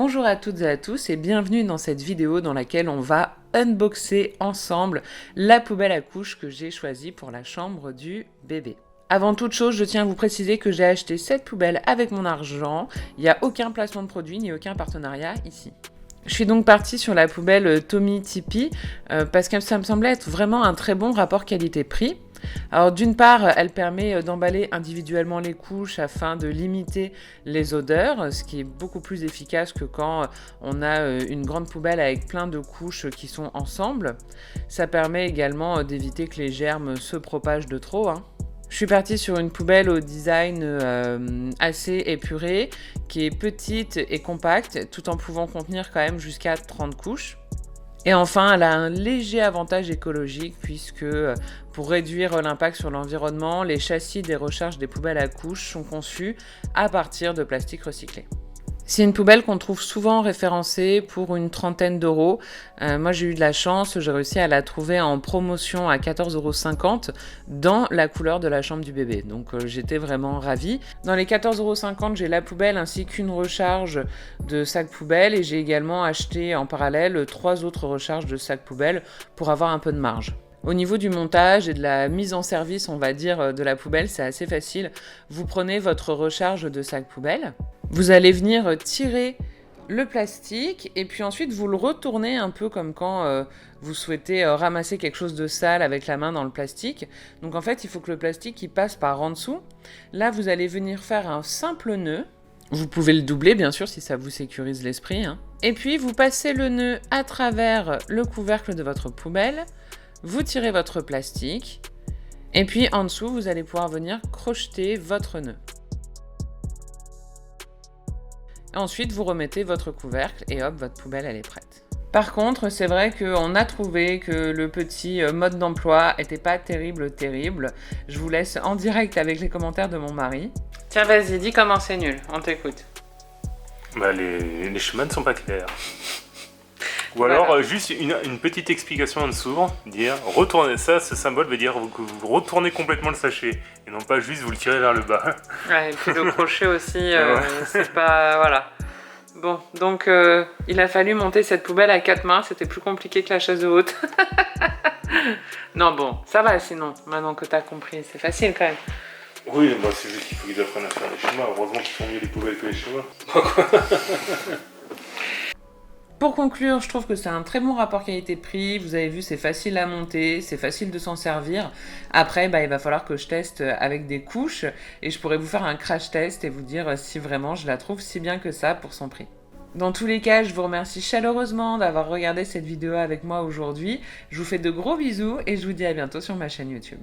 Bonjour à toutes et à tous et bienvenue dans cette vidéo dans laquelle on va unboxer ensemble la poubelle à couches que j'ai choisie pour la chambre du bébé. Avant toute chose, je tiens à vous préciser que j'ai acheté cette poubelle avec mon argent. Il n'y a aucun placement de produit ni aucun partenariat ici. Je suis donc partie sur la poubelle Tommy Tipeee parce que ça me semblait être vraiment un très bon rapport qualité-prix. Alors d'une part, elle permet d'emballer individuellement les couches afin de limiter les odeurs, ce qui est beaucoup plus efficace que quand on a une grande poubelle avec plein de couches qui sont ensemble. Ça permet également d'éviter que les germes se propagent de trop. Je suis partie sur une poubelle au design assez épuré, qui est petite et compacte, tout en pouvant contenir quand même jusqu'à 30 couches. Et enfin, elle a un léger avantage écologique puisque pour réduire l'impact sur l'environnement, les châssis des recharges des poubelles à couches sont conçus à partir de plastique recyclé. C'est une poubelle qu'on trouve souvent référencée pour une trentaine d'euros. Moi, j'ai eu de la chance, j'ai réussi à la trouver en promotion à 14,50 € dans la couleur de la chambre du bébé. Donc, j'étais vraiment ravie. Dans les 14,50 €, j'ai la poubelle ainsi qu'une recharge de sac poubelle et j'ai également acheté en parallèle 3 autres recharges de sac poubelle pour avoir un peu de marge. Au niveau du montage et de la mise en service, on va dire, de la poubelle, c'est assez facile. Vous prenez votre recharge de sac poubelle, vous allez venir tirer le plastique et puis ensuite vous le retournez un peu comme quand vous souhaitez ramasser quelque chose de sale avec la main dans le plastique. Donc en fait, il faut que le plastique il passe par en dessous. Là, vous allez venir faire un simple nœud. Vous pouvez le doubler, bien sûr, si ça vous sécurise l'esprit. Et puis, vous passez le nœud à travers le couvercle de votre poubelle. Vous tirez votre plastique. Et puis, en dessous, vous allez pouvoir venir crocheter votre nœud. Ensuite, vous remettez votre couvercle et hop, votre poubelle, elle est prête. Par contre, c'est vrai qu'on a trouvé que le petit mode d'emploi n'était pas terrible. Je vous laisse en direct avec les commentaires de mon mari. Tiens, vas-y, dis comment c'est nul, on t'écoute. Bah, les chemins ne sont pas clairs. Ou alors, juste une petite explication en dessous, dire retournez ça, ce symbole veut dire que vous retournez complètement le sachet, et non pas juste vous le tirez vers le bas. Ouais, et puis le crochet aussi, c'est pas... Voilà. Bon, donc il a fallu monter cette poubelle à 4 mains, c'était plus compliqué que la chaise haute. Non, bon, ça va sinon, maintenant que t'as compris, c'est facile quand même. Oui, bah, c'est juste qu'il faut qu'ils apprennent à faire les schémas, heureusement qu'ils font mieux les poubelles que les schémas. Pour conclure, je trouve que c'est un très bon rapport qualité-prix. Vous avez vu, c'est facile à monter, c'est facile de s'en servir. Après, il va falloir que je teste avec des couches et je pourrais vous faire un crash test et vous dire si vraiment je la trouve si bien que ça pour son prix. Dans tous les cas, je vous remercie chaleureusement d'avoir regardé cette vidéo avec moi aujourd'hui. Je vous fais de gros bisous et je vous dis à bientôt sur ma chaîne YouTube.